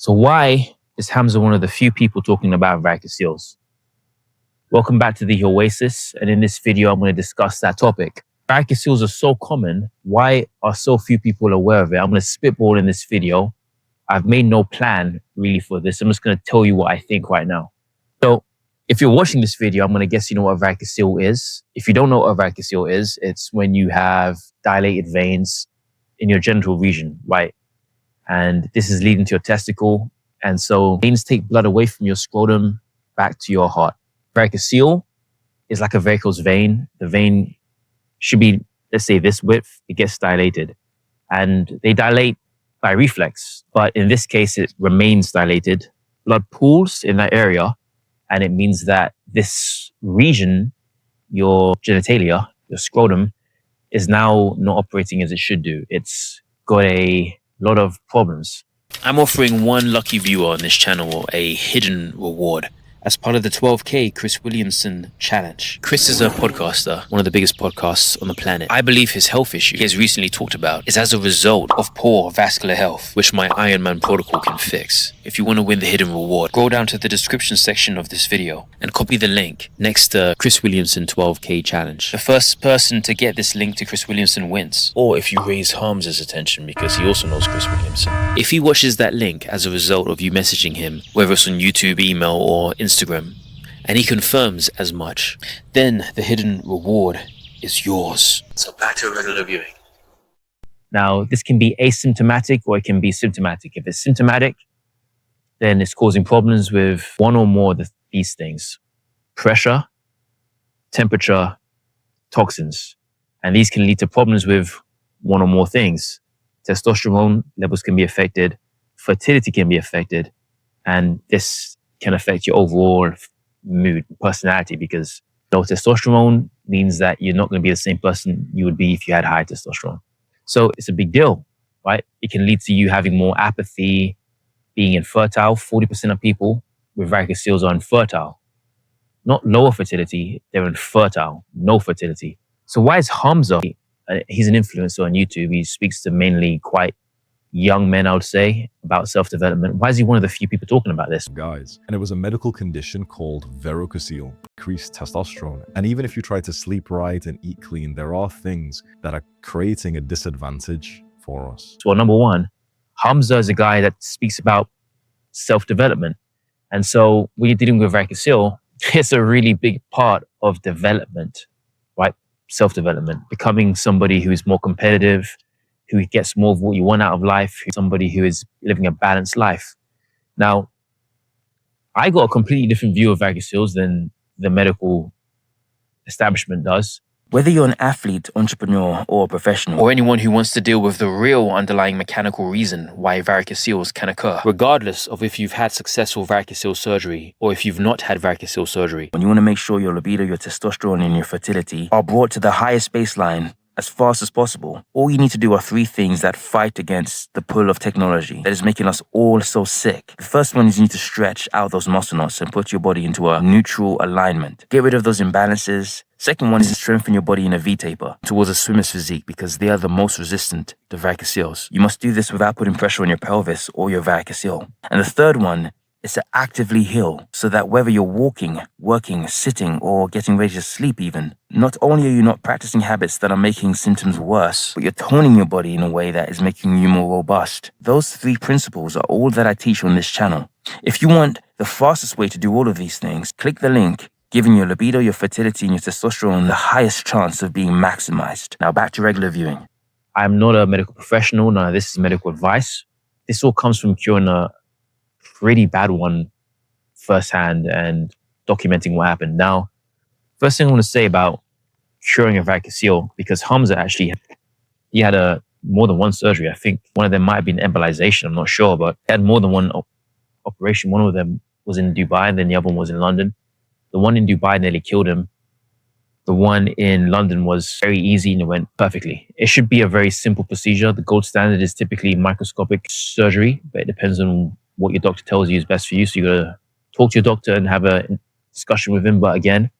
So why is Hamza one of the few people talking about varicoceles? Welcome back to the Oasis, and in this video, I'm going to discuss that topic. Varicoceles are so common. Why are so few people aware of it? I'm going to spitball in this video. I've made no plan really for this. I'm just going to tell you what I think right now. So if you're watching this video, I'm going to guess you know what a varicocele is. If you don't know what a varicocele is, it's when you have dilated veins in your genital region, right? And this is leading to your testicle. And so veins take blood away from your scrotum back to your heart. Varicocele is like a varicose vein. The vein should be, let's say, this width. It gets dilated. And they dilate by reflex. But in this case, it remains dilated. Blood pools in that area. And it means that this region, your genitalia, your scrotum, is now not operating as it should do. It's got a lot of problems. I'm offering one lucky viewer on this channel a hidden reward as part of the 12K Chris Williamson challenge. Chris is a podcaster, one of the biggest podcasts on the planet. I believe his health issue he has recently talked about is as a result of poor vascular health, which my Ironman protocol can fix. If you want to win the hidden reward, scroll down to the description section of this video and copy the link next to Chris Williamson 12K challenge. The first person to get this link to Chris Williamson wins. Or if you raise Hamza's attention because he also knows Chris Williamson. If he watches that link as a result of you messaging him, whether it's on YouTube, email, or Instagram, and he confirms as much, then the hidden reward is yours. So back to regular viewing. Now, this can be asymptomatic or it can be symptomatic. If it's symptomatic, then it's causing problems with one or more of these things: pressure, temperature, toxins. And these can lead to problems with one or more things. Testosterone levels can be affected, fertility can be affected, and this can affect your overall mood, personality, because low testosterone means that you're not going to be the same person you would be if you had high testosterone. So it's a big deal, right? It can lead to you having more apathy, being infertile. 40% of people with varicoceles are infertile. Not lower fertility, they're infertile, no fertility. So why is Hamza, he's an influencer on YouTube, he speaks to mainly quite young men, I would say, about self-development. Why is he one of the few people talking about this? Guys, and it was a medical condition called varicocele, increased testosterone. And even if you try to sleep right and eat clean, there are things that are creating a disadvantage for us. Well, number one, Hamza is a guy that speaks about self-development. And so when you're dealing with varicocele, it's a really big part of development, right? Self-development, becoming somebody who is more competitive, who gets more of what you want out of life, somebody who is living a balanced life. Now, I got a completely different view of varicoceles than the medical establishment does. Whether you're an athlete, entrepreneur, or a professional, Or anyone who wants to deal with the real underlying mechanical reason why varicoceles can occur, regardless of if you've had successful varicocele surgery or if you've not had varicocele surgery. when you want to make sure your libido, your testosterone, and your fertility are brought to the highest baseline as fast as possible, all you need to do are three things that fight against the pull of technology that is making us all so sick. The first one is you need to stretch out those muscle knots and put your body into a neutral alignment. Get rid of those imbalances. Second one is to strengthen your body in a V-taper towards a swimmer's physique because they are the most resistant to varicoceles. You must do this without putting pressure on your pelvis or your varicocele. And the third one is to actively heal so that whether you're walking, working, sitting, or getting ready to sleep even, not only are you not practicing habits that are making symptoms worse, but you're toning your body in a way that is making you more robust. Those three principles are all that I teach on this channel. If you want the fastest way to do all of these things, click the link, giving your libido, your fertility, and your testosterone the highest chance of being maximized. Now back to regular viewing. I'm not a medical professional. None of this is medical advice. This all comes from curing a pretty bad one firsthand and documenting what happened. Now, first thing I want to say about curing a varicocele, because Hamza actually, he had more than one surgery. I think one of them might have been embolization. I'm not sure, but he had more than one operation. One of them was in Dubai and then the other one was in London. The one in Dubai nearly killed him. The one in London was very easy and it went perfectly. It should be a very simple procedure. The gold standard is typically microscopic surgery, but it depends on what your doctor tells you is best for you. So you got to talk to your doctor and have a discussion with him. But again,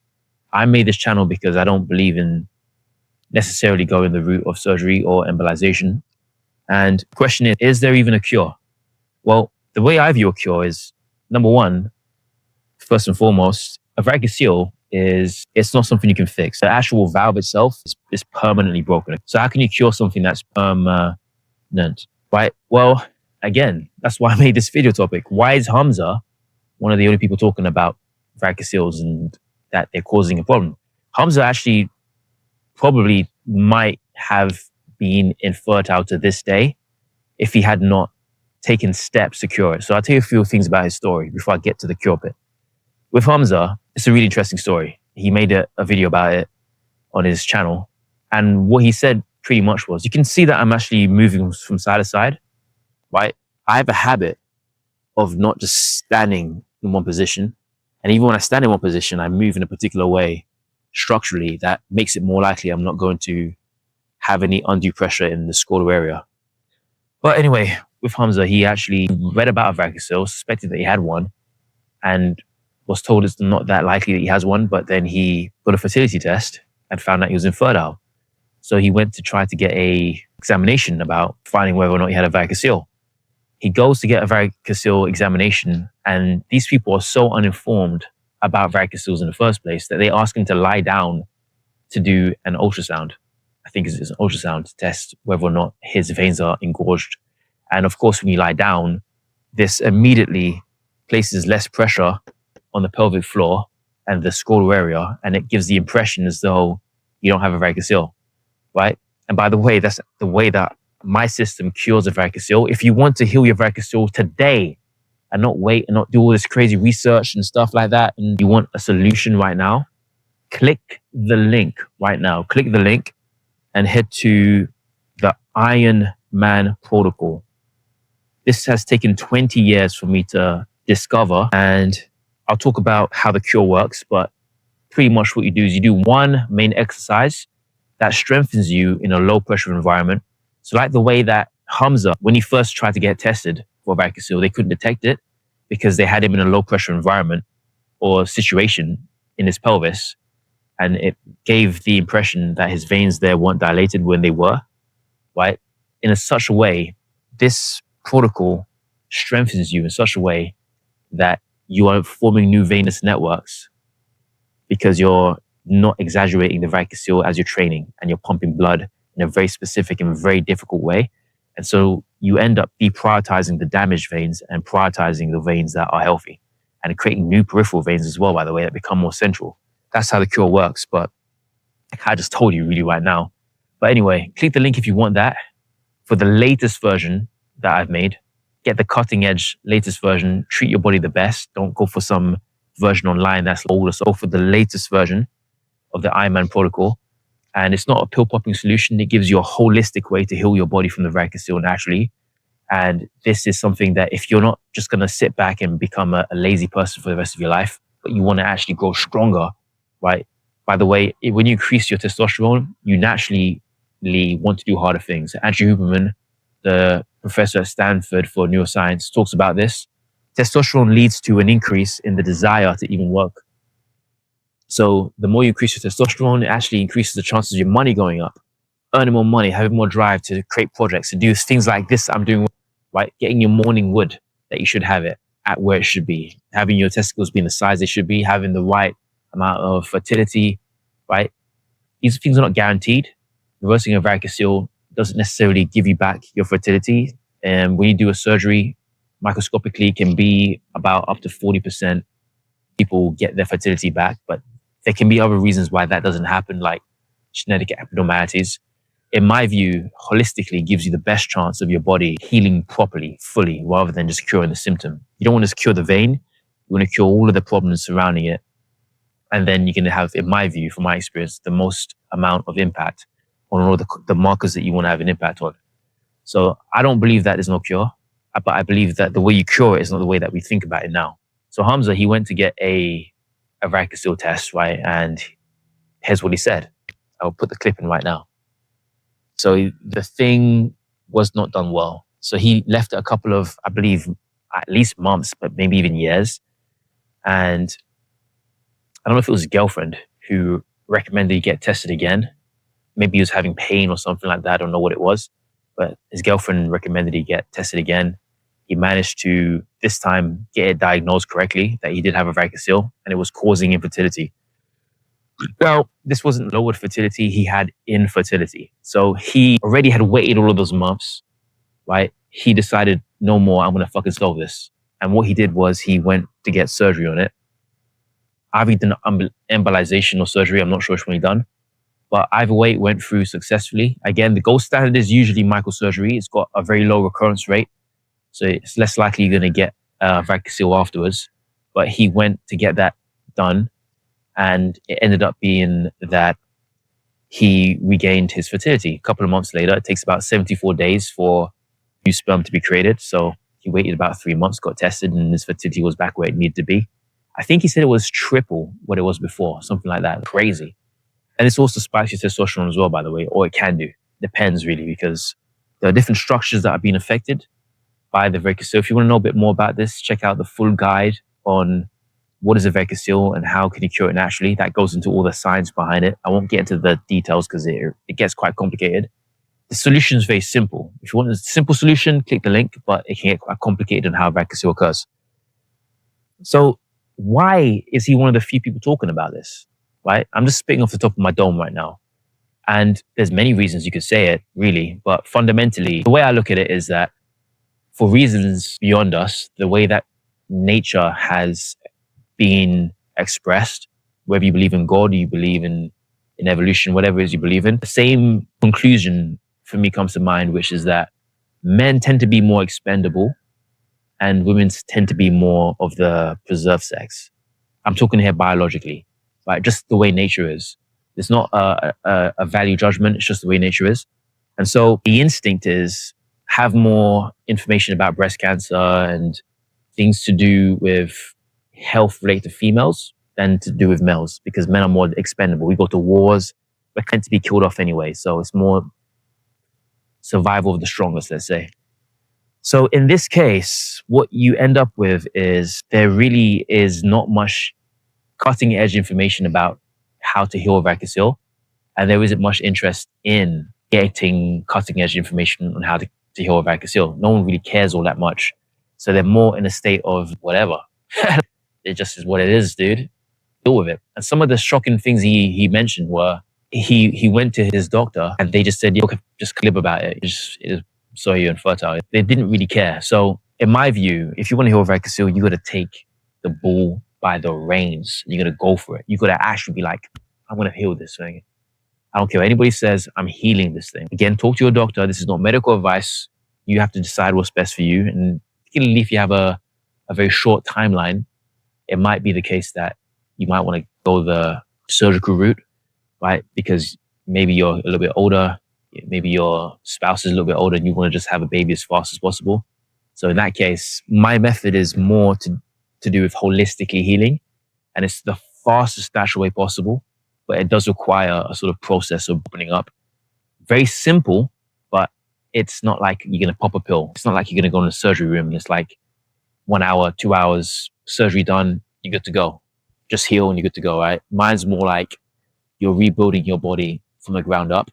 I made this channel because I don't believe in necessarily going the route of surgery or embolization. And the question is there even a cure? Well, The way I view a cure is, number one, first and foremost, a varicocele it's not something you can fix. The actual valve itself is permanently broken. So how can you cure something that's permanent, right? Well, again, that's why I made this video topic. Why is Hamza one of the only people talking about varicoceles and that they're causing a problem? Hamza actually probably might have been infertile to this day if he had not taken steps to cure it. So I'll tell you a few things about his story before I get to the cure bit. With Hamza, it's a really interesting story. He made a video about it on his channel. And what he said pretty much was, you can see that I'm actually moving from side to side, right? I have a habit of not just standing in one position. And even when I stand in one position, I move in a particular way structurally that makes it more likely I'm not going to have any undue pressure in the scrotal area. But anyway, with Hamza, he actually read about a varicocele, suspected that he had one, and was told it's not that likely that he has one, but then he got a fertility test and found out he was infertile. So he went to try to get a examination about finding whether or not he had a varicocele. He goes to get a varicocele examination, and these people are so uninformed about varicoceles in the first place that they ask him to lie down to do an ultrasound. I think it's an ultrasound to test whether or not his veins are engorged. And of course, when you lie down, this immediately places less pressure on the pelvic floor and the scrotal area, and it gives the impression as though you don't have a varicocele, right? And by the way, that's the way that my system cures a varicocele. If you want to heal your varicocele today and not wait and not do all this crazy research and stuff like that, and you want a solution right now, click the link right now. Click the link and head to the Iron Man protocol. This has taken 20 years for me to discover, and I'll talk about how the cure works, but pretty much what you do is you do one main exercise that strengthens you in a low pressure environment. So like the way that Hamza, when he first tried to get tested for varicocele, they couldn't detect it because they had him in a low pressure environment or situation in his pelvis. And it gave the impression that his veins there weren't dilated when they were, right? In such a way, this protocol strengthens you in such a way that you are forming new venous networks because you're not exaggerating the varicocele as you're training, and you're pumping blood in a very specific and very difficult way. And so you end up deprioritizing the damaged veins and prioritizing the veins that are healthy, and creating new peripheral veins as well, by the way, that become more central. That's how the cure works, but I just told you really right now. But anyway, click the link if you want that. For the latest version that I've made, get the cutting edge latest version, treat your body the best. Don't go for some version online that's older. So go for the latest version of the Iron Man protocol. And it's not a pill popping solution. It gives you a holistic way to heal your body from the varicocele naturally. And this is something that if you're not just going to sit back and become a lazy person for the rest of your life, but you want to actually grow stronger, right? By the way, when you increase your testosterone, you naturally want to do harder things. Andrew Huberman, the professor at Stanford for neuroscience, talks about this. Testosterone leads to an increase in the desire to even work. So the more you increase your testosterone, it actually increases the chances of your money going up, earning more money, having more drive to create projects, to do things like this I'm doing, right? Getting your morning wood that you should have it at where it should be, having your testicles being the size they should be, having the right amount of fertility, right? These things are not guaranteed. Reversing a varicocele doesn't necessarily give you back your fertility. And when you do a surgery, microscopically can be about up to 40% people get their fertility back, but there can be other reasons why that doesn't happen, like genetic abnormalities. In my view, holistically gives you the best chance of your body healing properly, fully, rather than just curing the symptom. You don't want to cure the vein. You want to cure all of the problems surrounding it. And then you're going to have, in my view, from my experience, the most amount of impact on all the markers that you want to have an impact on. So I don't believe that there's no cure, but I believe that the way you cure it is not the way that we think about it now. So Hamza, he went to get a varicocele test, right? And here's what he said. I'll put the clip in right now. So the thing was not done well. So he left it a couple of, I believe, at least months, but maybe even years. And I don't know if it was his girlfriend who recommended he get tested again. Maybe he was having pain or something like that. I don't know what it was, but his girlfriend recommended he get tested again. he managed to this time get it diagnosed correctly that he did have a varicocele and it was causing infertility. Well, this wasn't lowered fertility, he had infertility. So he already had waited all of those months, right? He decided, no more, I'm going to fucking solve this. And what he did was he went to get surgery on it. Either he did embolization or surgery, I'm not sure which one he done. But either way, it went through successfully. Again, the gold standard is usually microsurgery. It's got a very low recurrence rate. So it's less likely you're going to get varicocele afterwards. But he went to get that done. And it ended up being that he regained his fertility. A couple of months later, it takes about 74 days for new sperm to be created. So he waited about 3 months, got tested, and his fertility was back where it needed to be. I think he said it was triple what it was before, something like that. Crazy. And it's also spikes your testosterone as well, by the way, or it can do. Depends really, because there are different structures that are being affected by the varicocele. So if you want to know a bit more about this, check out the full guide on what is a varicocele and how can you cure it naturally. That goes into all the science behind it. I won't get into the details because it gets quite complicated. The solution is very simple. If you want a simple solution, click the link, but it can get quite complicated on how varicocele occurs. So why is he one of the few people talking about this, right? I'm just spitting off the top of my dome right now. And there's many reasons you could say it, really. But fundamentally, the way I look at it is that for reasons beyond us, the way that nature has been expressed, whether you believe in God or you believe in evolution, whatever it is you believe in, the same conclusion for me comes to mind, which is that men tend to be more expendable and women tend to be more of the preserved sex. I'm talking here biologically, right? Just the way nature is. It's not a value judgment. It's just the way nature is. And so the instinct is have more information about breast cancer and things to do with health related to females than to do with males, because men are more expendable. We go to wars, we tend to be killed off anyway. So it's more survival of the strongest, let's say. So in this case, what you end up with is there really is not much cutting edge information about how to heal a varicocele. And there isn't much interest in getting cutting edge information on how to heal a varicocele. No one really cares all that much. So they're more in a state of whatever. It just is what it is, dude. Deal with it. And some of the shocking things he mentioned were he went to his doctor and they just said, okay, just lib about it. It's so you're infertile. They didn't really care. So in my view, if you want to heal a varicocele, you got to take the bull by the reins. You got to go for it. You got to actually be like, I'm going to heal this thing. I don't care what anybody says, I'm healing this thing. Again, talk to your doctor. This is not medical advice. You have to decide what's best for you. And particularly if you have a very short timeline, it might be the case that you might want to go the surgical route, right? Because maybe you're a little bit older, maybe your spouse is a little bit older and you want to just have a baby as fast as possible. So in that case, my method is more to do with holistically healing. And it's the fastest natural way possible, but it does require a sort of process of opening up. Very simple, but it's not like you're going to pop a pill. It's not like you're going to go in a surgery room and it's like 1 hour, 2 hours, surgery done, you're good to go. Just heal and you're good to go, right? Mine's more like you're rebuilding your body from the ground up.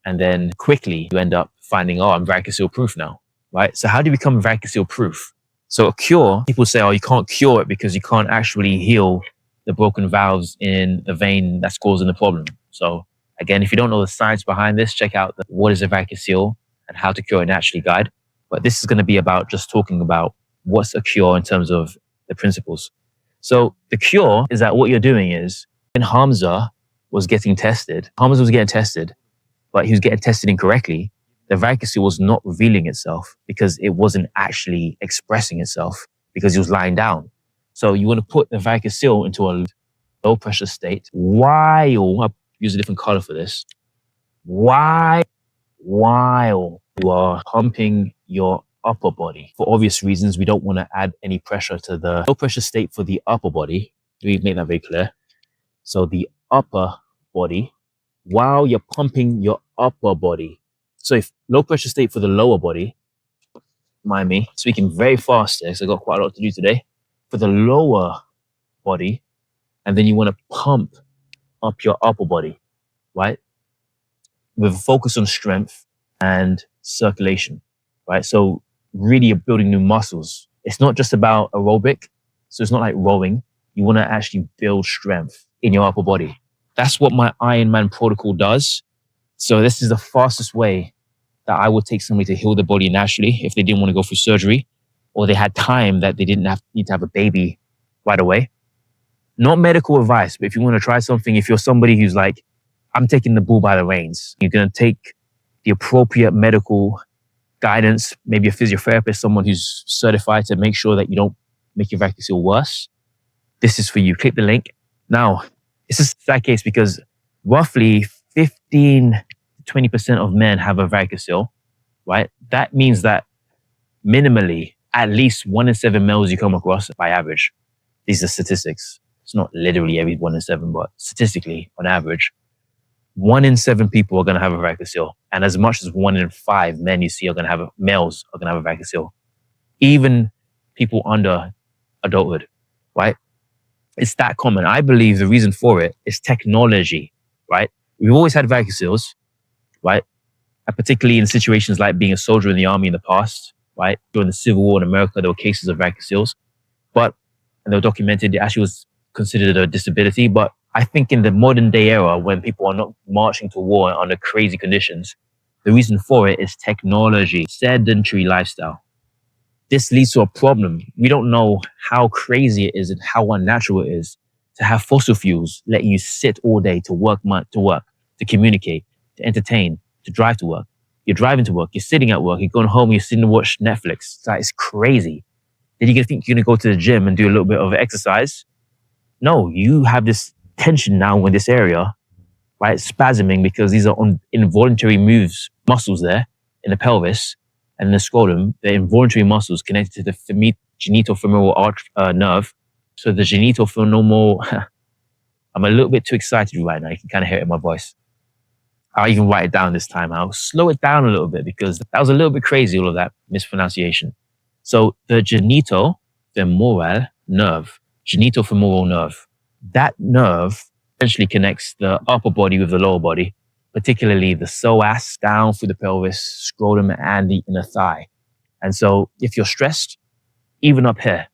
And then quickly you end up finding, oh, I'm varicocele proof now, right? So how do you become varicocele proof? So a cure, people say, oh, you can't cure it because you can't actually heal the broken valves in the vein that's causing the problem. So again, if you don't know the science behind this, check out the What is a Varicocele and How to Cure It Naturally guide. But this is going to be about just talking about what's a cure in terms of the principles. So the cure is that what you're doing is when Hamza was getting tested, but he was getting tested incorrectly. The varicocele was not revealing itself because it wasn't actually expressing itself because he was lying down. So you want to put the varicocele into a low pressure state while, I'll use a different color for this, while you are pumping your upper body. For obvious reasons, we don't want to add any pressure to the low pressure state for the upper body. We make that very clear. So the upper body, while you're pumping your upper body. So if low pressure state for the lower body, mind me, speaking very fast here, because I've got quite a lot to do today, for the lower body, and then you want to pump up your upper body, right? With a focus on strength and circulation, right? So really building new muscles. It's not just about aerobic. So it's not like rowing. You want to actually build strength in your upper body. That's what my Ironman protocol does. So this is the fastest way that I would take somebody to heal their body naturally if they didn't want to go through surgery or they had time that they didn't need to have a baby right away. Not medical advice, but if you want to try something, if you're somebody who's like, I'm taking the bull by the reins, you're going to take the appropriate medical guidance, maybe a physiotherapist, someone who's certified to make sure that you don't make your varicocele worse. This is for you. Click the link. Now, it's a sad case because roughly 15 to 20% of men have a varicocele, right? That means that minimally, at least 1 in 7 males you come across by average. These are statistics. It's not literally every 1 in 7, but statistically, on average, 1 in 7 people are going to have a varicocele. And as much as 1 in 5 men you see are going to have males are going to have a varicocele. Even people under adulthood, right? It's that common. I believe the reason for it is technology, right? We've always had varicoceles, right? And particularly in situations like being a soldier in the army in the past, right? During the Civil War in America, there were cases of varicoceles, and they were documented. It actually was considered a disability. But I think in the modern day era, when people are not marching to war under crazy conditions, the reason for it is technology, sedentary lifestyle. This leads to a problem. We don't know how crazy it is and how unnatural it is to have fossil fuels letting you sit all day to work, to communicate, to entertain, to drive to work. You're driving to work, you're sitting at work, you're going home, you're sitting to watch Netflix. It's crazy. Then you're going to think you're going to go to the gym and do a little bit of exercise. No, you have this tension now in this area, right? Spasming because these are involuntary muscles there in the pelvis and the scrotum. The involuntary muscles connected to the genitofemoral nerve. So the genitofemoral, I'm a little bit too excited right now. You can kind of hear it in my voice. I'll even write it down this time. I'll slow it down a little bit because that was a little bit crazy, all of that mispronunciation. So the genitofemoral nerve, that nerve essentially connects the upper body with the lower body, particularly the psoas down through the pelvis, scrotum, and the inner thigh. And so if you're stressed, even up here,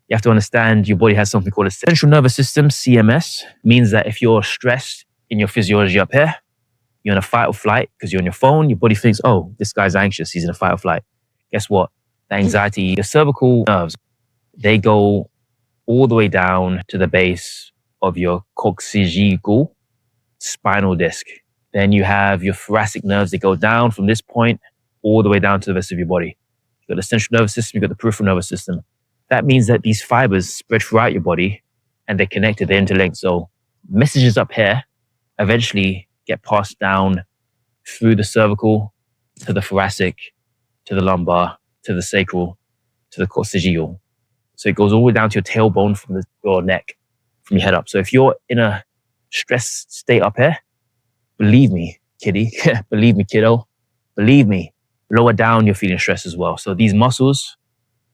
you have to understand your body has something called a central nervous system, CNS, means that if you're stressed in your physiology up here, you're in a fight or flight because you're on your phone, your body thinks, oh, this guy's anxious, he's in a fight or flight. Guess what? The anxiety, the cervical nerves, they go all the way down to the base of your coccygeal spinal disc. Then you have your thoracic nerves. They go down from this point all the way down to the rest of your body. You've got the central nervous system, you've got the peripheral nervous system. That means that these fibers spread throughout your body and they're connected, they're interlinked. So messages up here eventually get passed down through the cervical to the thoracic, to the lumbar, to the sacral, to the coccygeal. So it goes all the way down to your tailbone from your neck, from your head up. So if you're in a stress state up here, believe me, kiddie, believe me, kiddo, believe me, lower down, you're feeling stress as well. So these muscles,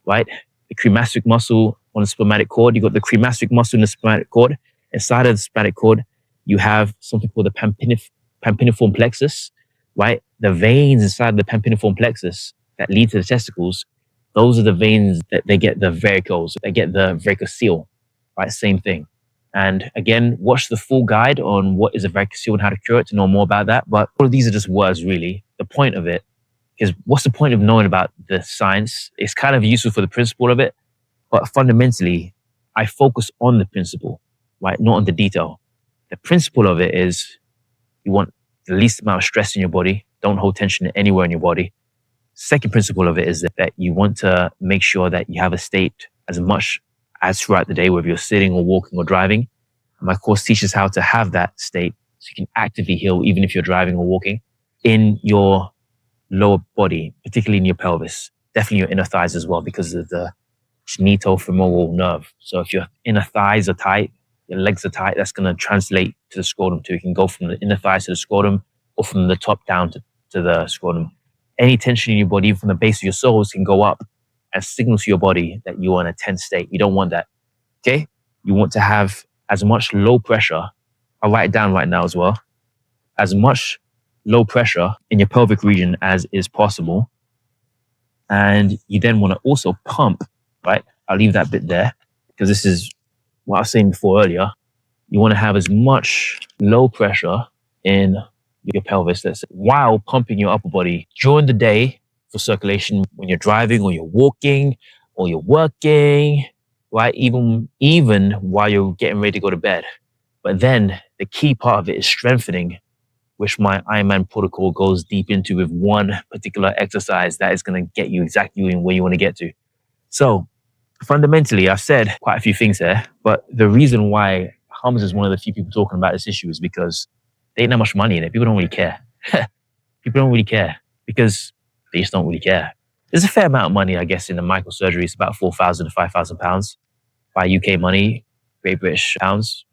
right? The cremastric muscle on the spermatic cord, you've got the cremastric muscle in the spermatic cord. Inside of the spermatic cord, you have something called the pampiniform plexus, right? The veins inside the pampiniform plexus that lead to the testicles, those are the veins that they get the varicose, they get the varicocele, right? Same thing. And again, watch the full guide on what is a varicocele and how to cure it to know more about that. But all of these are just words, really. The point of it is, what's the point of knowing about the science? It's kind of useful for the principle of it, but fundamentally, I focus on the principle, right? Not on the detail. The principle of it is you want the least amount of stress in your body. Don't hold tension anywhere in your body. Second principle of it is that you want to make sure that you have a state as much as throughout the day, whether you're sitting or walking or driving. And my course teaches how to have that state so you can actively heal even if you're driving or walking in your lower body, particularly in your pelvis, definitely your inner thighs as well because of the genitofemoral nerve. So if your inner thighs are tight, your legs are tight, that's going to translate to the scrotum too. You can go from the inner thighs to the scrotum or from the top down to the scrotum. Any tension in your body, even from the base of your soles, can go up and signal to your body that you are in a tense state. You don't want that, okay? You want to have as much low pressure, I'll write it down right now as well, as much low pressure in your pelvic region as is possible. And you then want to also pump, right? I'll leave that bit there because this is what I was saying before earlier. You want to have as much low pressure in your pelvis, let's say, while pumping your upper body during the day for circulation when you're driving or you're walking or you're working, right? Even while you're getting ready to go to bed. But then the key part of it is strengthening, which my Ironman protocol goes deep into with one particular exercise that is going to get you exactly where you want to get to. So fundamentally, I've said quite a few things there, but the reason why Hamza is one of the few people talking about this issue is because there ain't that much money in it. People don't really care. People don't really care because they just don't really care. There's a fair amount of money, I guess, in the microsurgery. It's about £4,000 to £5,000 by UK money, Great British pounds.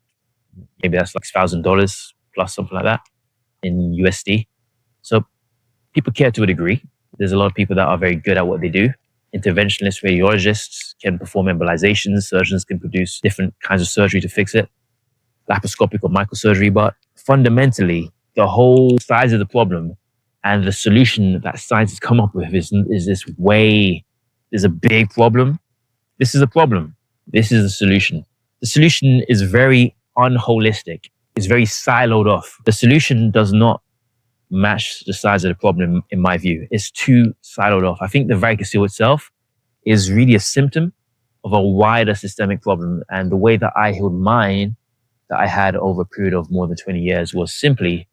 Maybe that's like $1,000 plus something like that in USD. So people care to a degree. There's a lot of people that are very good at what they do. Interventionists, radiologists can perform embolizations. Surgeons can produce different kinds of surgery to fix it, laparoscopic or microsurgery. But fundamentally, the whole size of the problem and the solution that science has come up with is this way. There's a big problem. This is a problem. This is the solution. The solution is very unholistic. It's very siloed off. The solution does not match the size of the problem, in my view. It's too siloed off. I think the varicocele itself is really a symptom of a wider systemic problem. And the way that I healed mine, that I had over a period of more than 20 years, was simply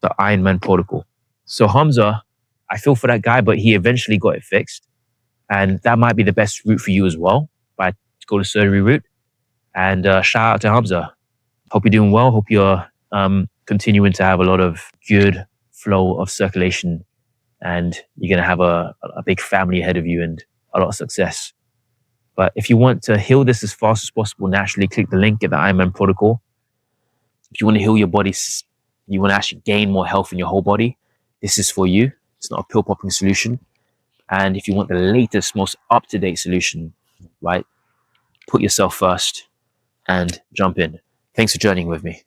the Ironman protocol. So Hamza, I feel for that guy, but he eventually got it fixed. And that might be the best route for you as well, by go the surgery route. And shout out to Hamza. Hope you're doing well. Hope you're continuing to have a lot of good flow of circulation, and you're going to have a big family ahead of you and a lot of success. But if you want to heal this as fast as possible naturally, click the link, get the Ironman protocol. If you want to heal your body, you want to actually gain more health in your whole body, this is for you. It's not a pill popping solution. And if you want the latest, most up-to-date solution, right, put yourself first and jump in. Thanks for journeying with me.